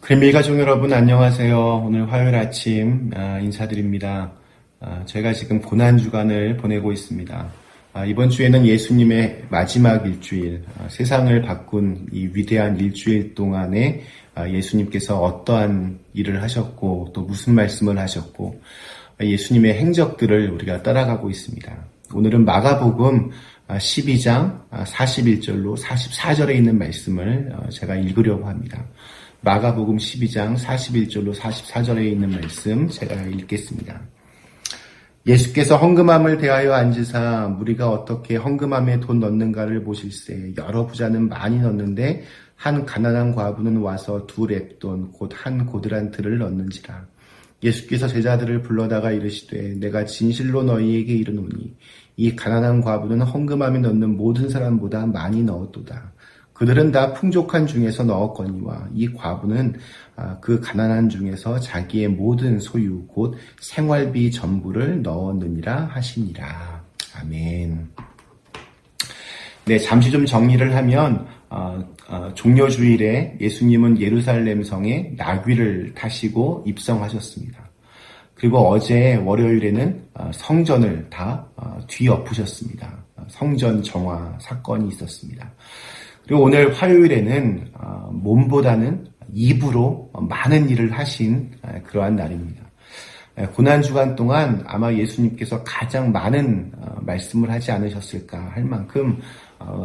그림밀 가족 여러분 안녕하세요. 오늘 화요일 아침 인사드립니다. 제가 지금 고난주간을 보내고 있습니다. 이번 주에는 예수님의 마지막 일주일, 세상을 바꾼 이 위대한 일주일 동안에 예수님께서 어떠한 일을 하셨고 또 무슨 말씀을 하셨고 예수님의 행적들을 우리가 따라가고 있습니다. 오늘은 마가복음 12장 41절로 44절에 있는 말씀을 제가 읽으려고 합니다. 마가복음 12장 41절로 44절에 있는 말씀 제가 읽겠습니다. 예수께서 헌금함을 대하여 앉으사 무리가 어떻게 헌금함에 돈 넣는가를 보실세. 여러 부자는 많이 넣는데 한 가난한 과부는 와서 2렙돈 곧 한 고드란트를 넣는지라. 예수께서 제자들을 불러다가 이르시되 내가 진실로 너희에게 이르노니 이 가난한 과부는 헌금함에 넣는 모든 사람보다 많이 넣었도다. 그들은 다 풍족한 중에서 넣었거니와 이 과부는 그 가난한 중에서 자기의 모든 소유 곧 생활비 전부를 넣었느니라 하시니라. 아멘. 네, 잠시 좀 정리를 하면 종려주일에 예수님은 예루살렘 성에 나귀를 타시고 입성하셨습니다. 그리고 어제 월요일에는 성전을 다 뒤엎으셨습니다. 성전 정화 사건이 있었습니다. 그리고 오늘 화요일에는 몸보다는 입으로 많은 일을 하신 그러한 날입니다. 고난주간 동안 아마 예수님께서 가장 많은 말씀을 하지 않으셨을까 할 만큼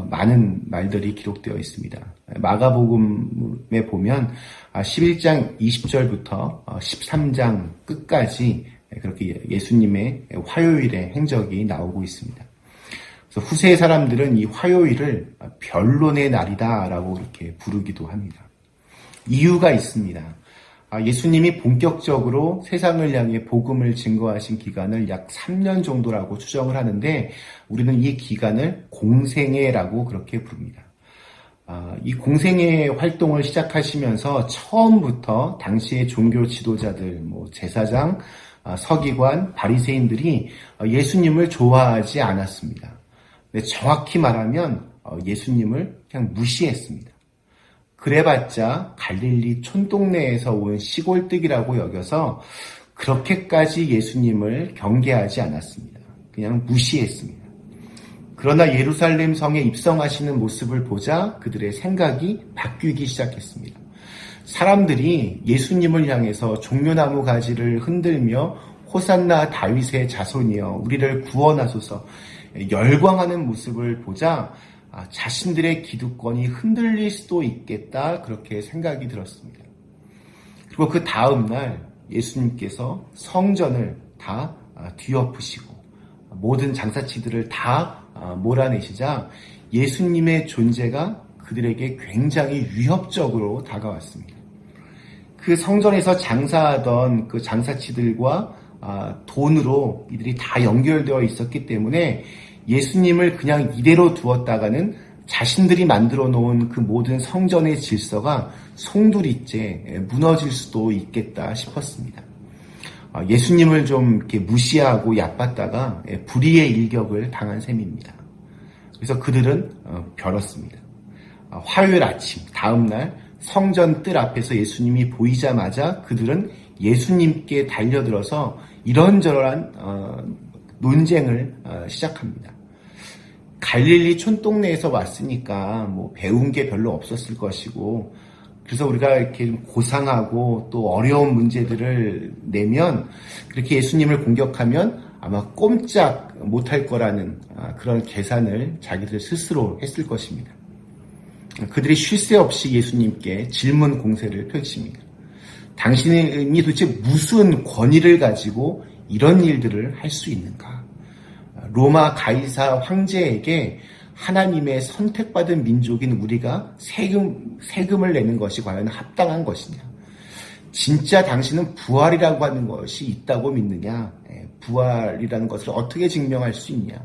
많은 말들이 기록되어 있습니다. 마가복음에 보면 11장 20절부터 13장 끝까지 그렇게 예수님의 화요일의 행적이 나오고 있습니다. 그래서 후세의 사람들은 이 화요일을 변론의 날이다라고 이렇게 부르기도 합니다. 이유가 있습니다. 예수님이 본격적으로 세상을 향해 복음을 증거하신 기간을 약 3년 정도라고 추정을 하는데 우리는 이 기간을 공생애라고 그렇게 부릅니다. 이 공생애 활동을 시작하시면서 처음부터 당시의 종교 지도자들, 제사장, 서기관, 바리새인들이 예수님을 좋아하지 않았습니다. 정확히 말하면 예수님을 그냥 무시했습니다. 그래봤자 갈릴리 촌동네에서 온 시골뜨기라고 여겨서 그렇게까지 예수님을 경계하지 않았습니다. 그냥 무시했습니다. 그러나 예루살렘 성에 입성하시는 모습을 보자 그들의 생각이 바뀌기 시작했습니다. 사람들이 예수님을 향해서 종려나무 가지를 흔들며 호산나 다윗의 자손이여 우리를 구원하소서 열광하는 모습을 보자 자신들의 기득권이 흔들릴 수도 있겠다 그렇게 생각이 들었습니다. 그리고 그 다음 날 예수님께서 성전을 다 뒤엎으시고 모든 장사치들을 다 몰아내시자 예수님의 존재가 그들에게 굉장히 위협적으로 다가왔습니다. 그 성전에서 장사하던 그 장사치들과 돈으로 이들이 다 연결되어 있었기 때문에 예수님을 그냥 이대로 두었다가는 자신들이 만들어 놓은 그 모든 성전의 질서가 송두리째 무너질 수도 있겠다 싶었습니다. 예수님을 좀 이렇게 무시하고 얕봤다가 불의의 일격을 당한 셈입니다. 그래서 그들은 벼렀습니다. 화요일 아침 다음날 성전 뜰 앞에서 예수님이 보이자마자 그들은 예수님께 달려들어서 이런저런 논쟁을 시작합니다. 갈릴리 촌동네에서 왔으니까 배운 게 별로 없었을 것이고 그래서 우리가 이렇게 고상하고 또 어려운 문제들을 내면 그렇게 예수님을 공격하면 아마 꼼짝 못할 거라는 그런 계산을 자기들 스스로 했을 것입니다. 그들이 쉴 새 없이 예수님께 질문 공세를 펼칩니다. 당신이 도대체 무슨 권위를 가지고 이런 일들을 할 수 있는가? 로마 가이사 황제에게 하나님의 선택받은 민족인 우리가 세금을 내는 것이 과연 합당한 것이냐? 진짜 당신은 부활이라고 하는 것이 있다고 믿느냐? 부활이라는 것을 어떻게 증명할 수 있냐?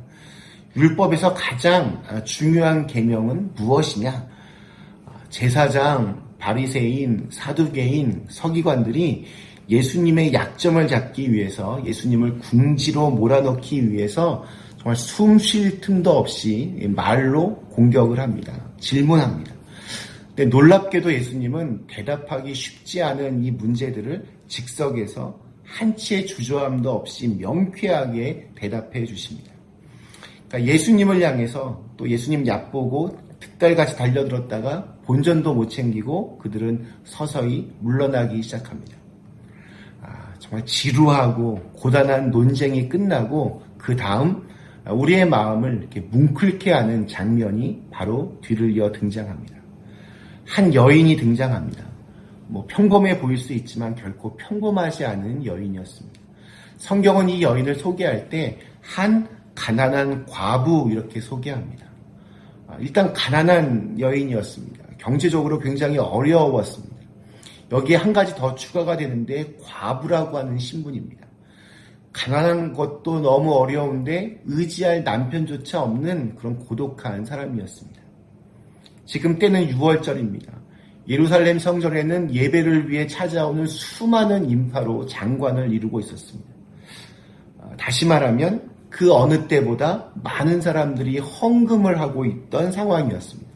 율법에서 가장 중요한 계명은 무엇이냐? 제사장, 바리새인, 사두개인, 서기관들이 예수님의 약점을 잡기 위해서 예수님을 궁지로 몰아넣기 위해서 정말 숨 쉴 틈도 없이 말로 공격을 합니다. 질문합니다. 근데 놀랍게도 예수님은 대답하기 쉽지 않은 이 문제들을 즉석에서 한치의 주저함도 없이 명쾌하게 대답해 주십니다. 그러니까 예수님을 향해서 또 예수님 얕보고 득달같이 달려들었다가 본전도 못 챙기고 그들은 서서히 물러나기 시작합니다. 정말 지루하고 고단한 논쟁이 끝나고 그 다음 우리의 마음을 이렇게 뭉클게 하는 장면이 바로 뒤를 이어 등장합니다. 한 여인이 등장합니다. 평범해 보일 수 있지만 결코 평범하지 않은 여인이었습니다. 성경은 이 여인을 소개할 때 한 가난한 과부 이렇게 소개합니다. 일단 가난한 여인이었습니다. 경제적으로 굉장히 어려웠습니다. 여기에 한 가지 더 추가가 되는데 과부라고 하는 신분입니다. 가난한 것도 너무 어려운데 의지할 남편조차 없는 그런 고독한 사람이었습니다. 지금 때는 6월절입니다. 예루살렘 성전에는 예배를 위해 찾아오는 수많은 인파로 장관을 이루고 있었습니다. 다시 말하면 그 어느 때보다 많은 사람들이 헌금을 하고 있던 상황이었습니다.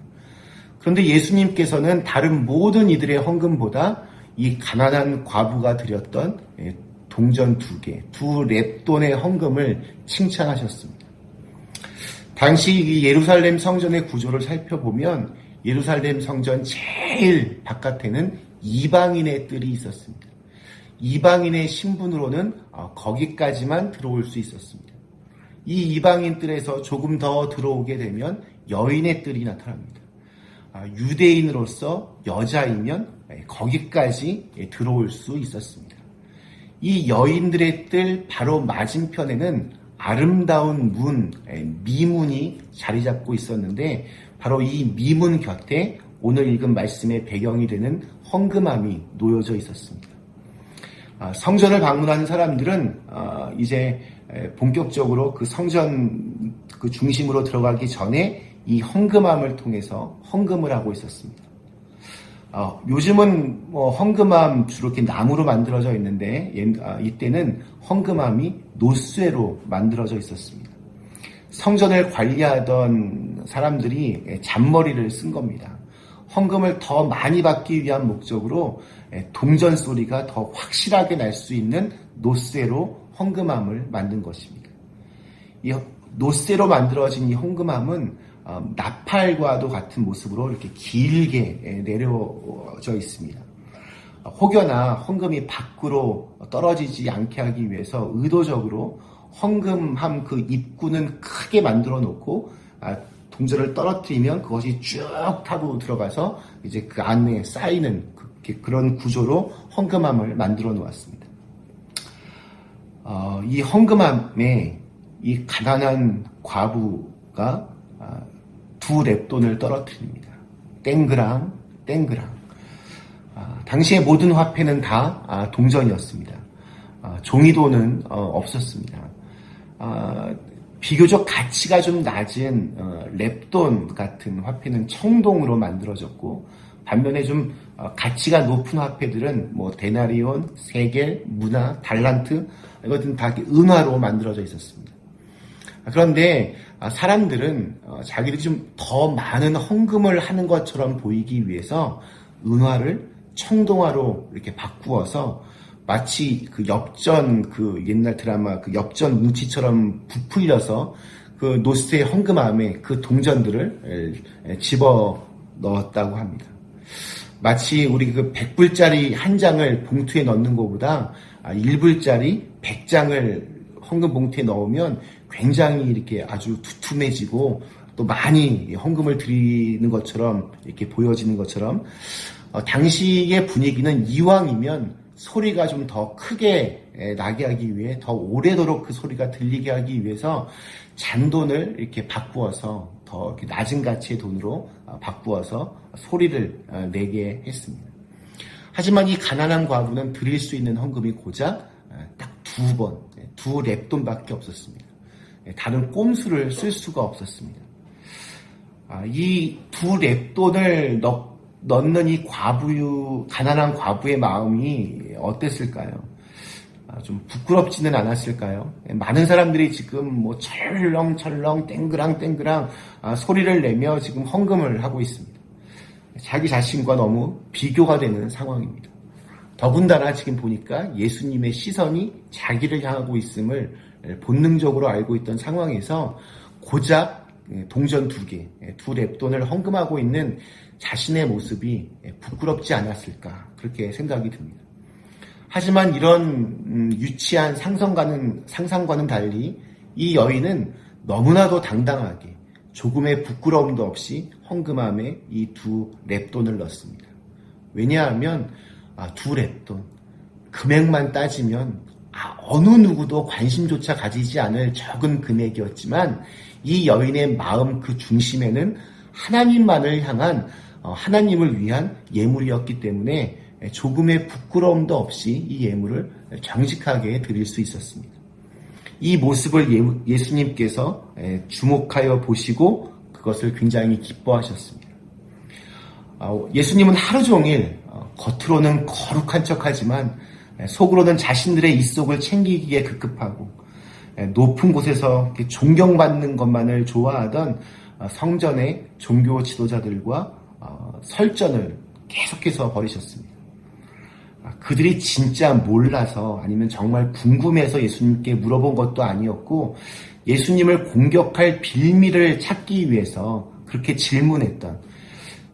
그런데 예수님께서는 다른 모든 이들의 헌금보다 이 가난한 과부가 드렸던 동전 2개, 2렙돈의 헌금을 칭찬하셨습니다. 당시 이 예루살렘 성전의 구조를 살펴보면 예루살렘 성전 제일 바깥에는 이방인의 뜰이 있었습니다. 이방인의 신분으로는 거기까지만 들어올 수 있었습니다. 이 이방인 뜰에서 조금 더 들어오게 되면 여인의 뜰이 나타납니다. 유대인으로서 여자이면 거기까지 들어올 수 있었습니다. 이 여인들의 뜰 바로 맞은편에는 아름다운 문, 미문이 자리 잡고 있었는데 바로 이 미문 곁에 오늘 읽은 말씀의 배경이 되는 헌금함이 놓여져 있었습니다. 성전을 방문하는 사람들은 이제 본격적으로 그 성전 그 중심으로 들어가기 전에 이 헌금함을 통해서 헌금을 하고 있었습니다. 요즘은 헌금함 주로 이렇게 나무로 만들어져 있는데 이때는 헌금함이 노쇠로 만들어져 있었습니다. 성전을 관리하던 사람들이 잔머리를 쓴 겁니다. 헌금을 더 많이 받기 위한 목적으로 동전 소리가 더 확실하게 날 수 있는 노쇠로 헌금함을 만든 것입니다. 이 노쇠로 만들어진 이 헌금함은 나팔과도 같은 모습으로 이렇게 길게 내려져 있습니다. 혹여나 헌금이 밖으로 떨어지지 않게 하기 위해서 의도적으로 헌금함 그 입구는 크게 만들어 놓고 동전을 떨어뜨리면 그것이 쭉 타고 들어가서 이제 그 안에 쌓이는 그런 구조로 헌금함을 만들어 놓았습니다. 이 헌금함에 이 가난한 과부가 2렙돈을 떨어뜨립니다. 땡그랑 땡그랑. 당시의 모든 화폐는 다 동전이었습니다. 종이돈은 없었습니다. 비교적 가치가 좀 낮은 렙돈 같은 화폐는 청동으로 만들어졌고 반면에 좀 가치가 높은 화폐들은 데나리온, 세겔, 문화, 달란트 이것들은 다 은화로 만들어져 있었습니다. 그런데 사람들은 자기들이 좀 더 많은 헌금을 하는 것처럼 보이기 위해서 은화를 청동화로 이렇게 바꾸어서 마치 그 엽전 그 옛날 드라마 그 엽전 뭉치처럼 부풀려서 그 노쇠 헌금함에 그 동전들을 집어 넣었다고 합니다. 마치 우리 그 100불짜리 한 장을 봉투에 넣는 것보다 1불짜리 100장을 헌금 봉투에 넣으면 굉장히 이렇게 아주 두툼해지고 또 많이 헌금을 드리는 것처럼 이렇게 보여지는 것처럼 당시의 분위기는 이왕이면 소리가 좀 더 크게 나게 하기 위해 더 오래도록 그 소리가 들리게 하기 위해서 잔돈을 이렇게 바꾸어서 더 이렇게 낮은 가치의 돈으로 바꾸어서 소리를 내게 했습니다. 하지만 이 가난한 과부는 드릴 수 있는 헌금이 고작 딱 2번, 2렙돈밖에 없었습니다. 다른 꼼수를 쓸 수가 없었습니다. 이 2렙돈을 넣는 이 가난한 과부의 마음이 어땠을까요? 좀 부끄럽지는 않았을까요? 많은 사람들이 지금 철렁철렁 땡그랑 소리를 내며 지금 헌금을 하고 있습니다. 자기 자신과 너무 비교가 되는 상황입니다. 더군다나 지금 보니까 예수님의 시선이 자기를 향하고 있음을 본능적으로 알고 있던 상황에서 고작 동전 2개, 2랩돈을 헌금하고 있는 자신의 모습이 부끄럽지 않았을까 그렇게 생각이 듭니다. 하지만 이런 유치한 상상과는 달리 이 여인은 너무나도 당당하게 조금의 부끄러움도 없이 헌금함에 이 2랩돈을 넣습니다. 왜냐하면 2랩돈, 금액만 따지면 어느 누구도 관심조차 가지지 않을 적은 금액이었지만 이 여인의 마음 그 중심에는 하나님만을 향한 하나님을 위한 예물이었기 때문에 조금의 부끄러움도 없이 이 예물을 정직하게 드릴 수 있었습니다. 이 모습을 예수님께서 주목하여 보시고 그것을 굉장히 기뻐하셨습니다. 예수님은 하루 종일 겉으로는 거룩한 척하지만 속으로는 자신들의 입속을 챙기기에 급급하고 높은 곳에서 존경받는 것만을 좋아하던 성전의 종교 지도자들과 설전을 계속해서 벌이셨습니다. 그들이 진짜 몰라서 아니면 정말 궁금해서 예수님께 물어본 것도 아니었고 예수님을 공격할 빌미를 찾기 위해서 그렇게 질문했던,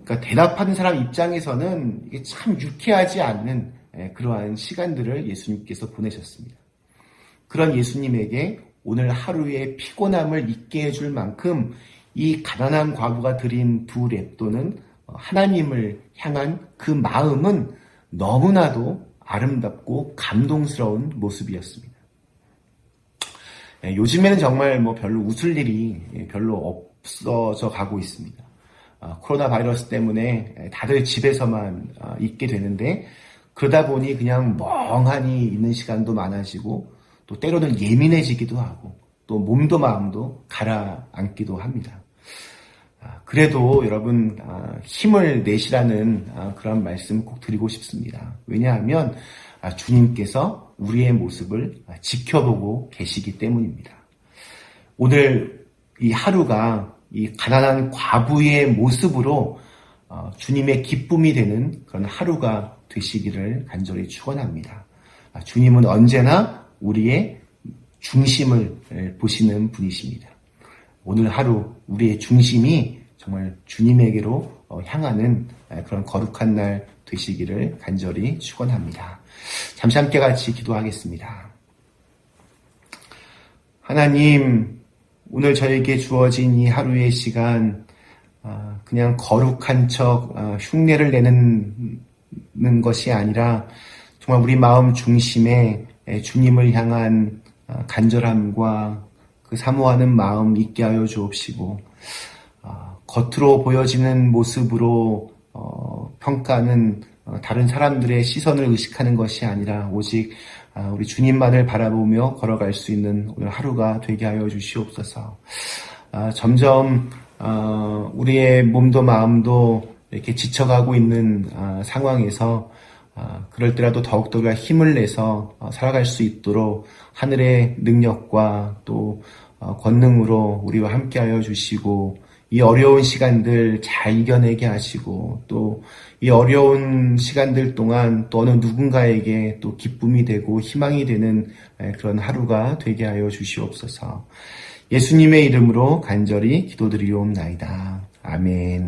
그러니까 대답하는 사람 입장에서는 이게 참 유쾌하지 않는 그러한 시간들을 예수님께서 보내셨습니다. 그런 예수님에게 오늘 하루의 피곤함을 잊게 해줄 만큼 이 가난한 과부가 드린 2랩돈은 하나님을 향한 그 마음은 너무나도 아름답고 감동스러운 모습이었습니다. 요즘에는 정말 별로 웃을 일이 별로 없어져 가고 있습니다. 코로나 바이러스 때문에 다들 집에서만 있게 되는데 그러다 보니 그냥 멍하니 있는 시간도 많아지고 또 때로는 예민해지기도 하고 또 몸도 마음도 가라앉기도 합니다. 그래도 여러분 힘을 내시라는 그런 말씀 꼭 드리고 싶습니다. 왜냐하면 주님께서 우리의 모습을 지켜보고 계시기 때문입니다. 오늘 이 하루가 이 가난한 과부의 모습으로 주님의 기쁨이 되는 그런 하루가 되시기를 간절히 축원합니다. 주님은 언제나 우리의 중심을 보시는 분이십니다. 오늘 하루 우리의 중심이 정말 주님에게로 향하는 그런 거룩한 날 되시기를 간절히 축원합니다. 잠시 함께 같이 기도하겠습니다. 하나님, 오늘 저에게 주어진 이 하루의 시간 그냥 거룩한 척 흉내를 내는 것이 아니라 정말 우리 마음 중심에 주님을 향한 간절함과 그 사모하는 마음 있게 하여 주옵시고 겉으로 보여지는 모습으로 평가는 다른 사람들의 시선을 의식하는 것이 아니라 오직 우리 주님만을 바라보며 걸어갈 수 있는 오늘 하루가 되게 하여 주시옵소서. 점점 우리의 몸도 마음도 이렇게 지쳐가고 있는 상황에서 그럴 때라도 더욱더 우리가 힘을 내서 살아갈 수 있도록 하늘의 능력과 또 권능으로 우리와 함께하여 주시고 이 어려운 시간들 잘 이겨내게 하시고 또 이 어려운 시간들 동안 또 어느 누군가에게 또 기쁨이 되고 희망이 되는 그런 하루가 되게 하여 주시옵소서. 예수님의 이름으로 간절히 기도드리옵나이다. 아멘.